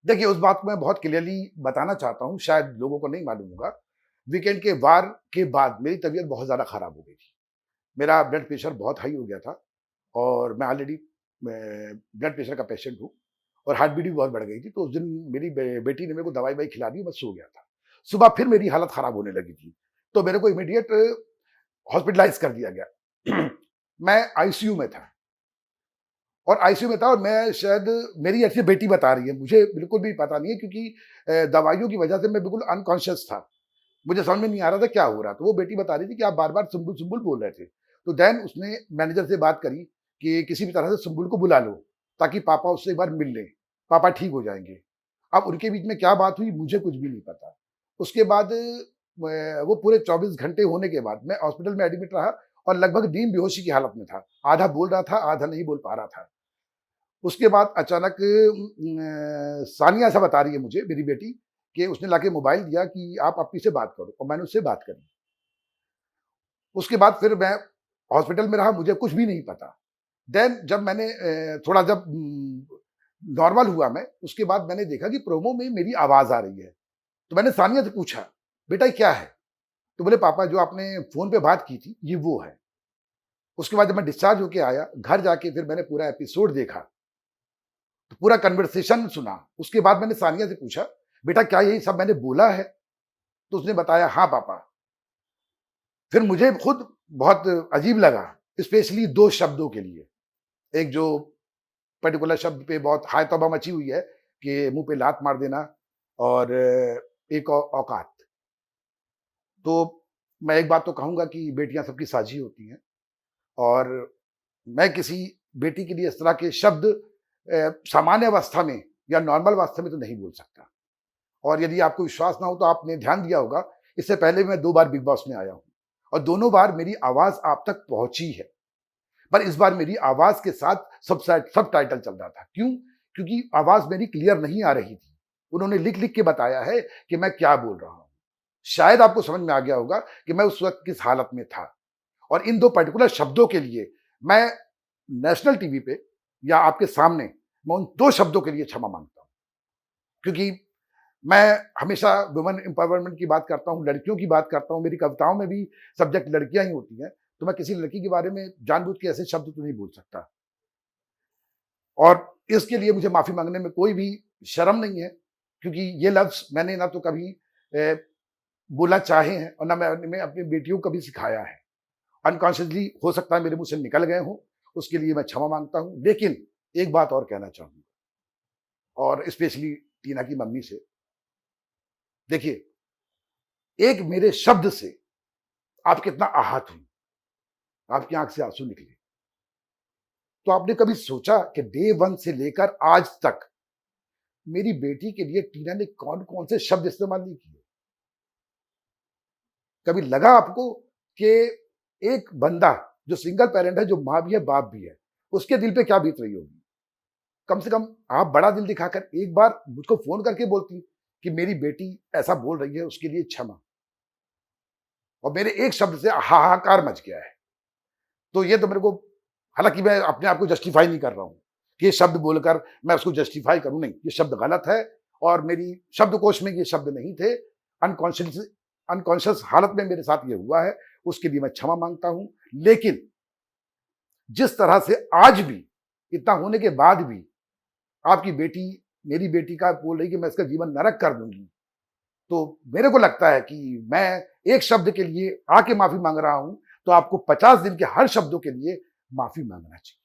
देखिए, उस बात को मैं बहुत क्लियरली बताना चाहता हूँ, शायद लोगों को नहीं मालूम होगा। वीकेंड के वार के बाद मेरी तबीयत बहुत ज़्यादा खराब हो गई थी। मेरा ब्लड प्रेशर बहुत हाई हो गया था और मैं ऑलरेडी ब्लड प्रेशर का पेशेंट हूँ और हार्ट बीट भी बहुत बढ़ गई थी। तो उस दिन मेरी बेटी ने मेरे को दवाई-ववाई खिला दी, मैं सो गया था। सुबह फिर मेरी हालत खराब होने लगी थी, तो मेरे को इमीडिएट हॉस्पिटलाइज़ कर दिया गया। मैं आईसीयू में था और आईसीयू में था और मैं शायद मेरी ऐसी बेटी बता रही है, मुझे बिल्कुल भी पता नहीं है क्योंकि दवाइयों की वजह से मैं बिल्कुल अनकॉन्शियस था। मुझे समझ में नहीं आ रहा था क्या हो रहा, तो वो बेटी बता रही थी कि आप बार-बार सुम्बुल, सुम्बुल बोल रहे थे। तो देन उसने मैनेजर से बात करी कि किसी भी तरह से सुम्बुल को बुला लो, ताकि पापा उससे एक बार मिल लें, पापा ठीक हो जाएँगे। अब उनके बीच में क्या बात हुई मुझे कुछ भी नहीं पता। उसके बाद वो पूरे 24 घंटे होने के बाद मैं हॉस्पिटल में एडमिट रहा और लगभग नींद बेहोशी की हालत में था। आधा बोल रहा था, आधा नहीं बोल पा रहा था। उसके बाद अचानक सानिया ऐसा बता रही है मुझे, मेरी बेटी, कि उसने लाके मोबाइल दिया कि आप अप्पी से बात करो और मैंने उससे बात करी। उसके बाद फिर मैं हॉस्पिटल में रहा, मुझे कुछ भी नहीं पता। देन जब मैंने थोड़ा जब नॉर्मल हुआ मैं, उसके बाद मैंने देखा कि प्रोमो में मेरी आवाज़ आ रही है। तो मैंने सानिया से पूछा, "बेटा ये क्या है?" तो बोले, "पापा जो आपने फ़ोन पे बात की थी, ये वो है।" उसके बाद जब मैं डिस्चार्ज होके आया, घर जाके फिर मैंने पूरा एपिसोड देखा। तो पूरा कन्वर्सेशन सुना। उसके बाद मैंने सानिया से पूछा, "बेटा क्या यही सब मैंने बोला है?" तो उसने बताया, "हाँ पापा।" फिर मुझे खुद बहुत अजीब लगा, स्पेशली 2 शब्दों के लिए। एक जो पर्टिकुलर शब्द पे बहुत हाय तौबा मची हुई है कि मुँह पे लात मार देना और एक औकात। तो मैं एक बात तो कहूँगा कि बेटियाँ सबकी साझी होती हैं और मैं किसी बेटी के लिए इस तरह के शब्द सामान्य अवस्था में या नॉर्मल अवस्था में तो नहीं बोल सकता। और यदि आपको विश्वास ना हो तो आपने ध्यान दिया होगा, इससे पहले भी मैं 2 बार बिग बॉस में आया हूँ और दोनों बार मेरी आवाज़ आप तक पहुँची है। पर इस बार मेरी आवाज़ के साथ सबटाइटल चल रहा था। क्यों? क्योंकि आवाज़ मेरी क्लियर नहीं आ रही थी। उन्होंने लिख-लिख के बताया है कि मैं क्या बोल रहा हूँ। शायद आपको समझ में आ गया होगा कि मैं उस वक़्त किस हालत में था और इन 2 पर्टिकुलर शब्दों के लिए मैं नेशनल टीवी पे या आपके सामने मैं उन 2 शब्दों के लिए क्षमा माँगता हूँ। क्योंकि मैं हमेशा वुमेन एम्पावरमेंट की बात करता हूँ, लड़कियों की बात करता हूँ, मेरी कविताओं में भी सब्जेक्ट लड़कियाँ ही होती हैं, तो मैं किसी लड़की के बारे में जानबूझ के ऐसे शब्द तो नहीं बोल सकता। और इसके लिए मुझे माफ़ी माँगने में कोई भी शर्म नहीं है, क्योंकि ये लफ्ज़ मैंने ना तो कभी बोलना चाहे हैं और ना मैं अपनी बेटियों को कभी सिखाया है। अनकॉन्शियसली हो सकता है मेरे मुँह से निकल गए हों, उसके लिए मैं क्षमा माँगता हूँ। लेकिन एक बात और कहना चाहूँगा और स्पेशली टीना की मम्मी से, देखिए, एक मेरे शब्द से आप कितना आहत हुई, आपकी आँख से आँसू निकले। तो आपने कभी सोचा कि डे 1 से लेकर आज तक मेरी बेटी के लिए टीना ने कौन-कौन से शब्द इस्तेमाल नहीं किए? कभी लगा आपको कि एक बंदा जो सिंगल पैरेंट है, जो माँ भी है, बाप भी है, उसके दिल पे क्या बीत रही होगी? कम से कम आप बड़ा दिल दिखाकर एक बार मुझको फ़ोन करके बोलती कि मेरी बेटी ऐसा बोल रही है, उसके लिए क्षमा। और मेरे एक शब्द से हाहाकार मच गया है। तो ये तो मेरे को, हालाँकि मैं अपने आप को जस्टिफ़ाई नहीं कर रहा हूँ, कि ये शब्द बोलकर मैं उसको जस्टिफ़ाई करूँ, नहीं, ये शब्द गलत है और मेरी शब्दकोश में ये शब्द नहीं थे। अनकॉन्शियस अनकॉन्शियस हालत में मेरे साथ ये हुआ है, उसके लिए मैं क्षमा माँगता हूँ। लेकिन जिस तरह से आज भी, इतना होने के बाद भी आपकी बेटी, मेरी बेटी का बोल रही है कि मैं इसका जीवन नरक कर दूँगी, तो मेरे को लगता है कि मैं एक शब्द के लिए आके माफ़ी माँग रहा हूँ, तो आपको 50 दिन के हर शब्दों के लिए माफ़ी माँगना चाहिए।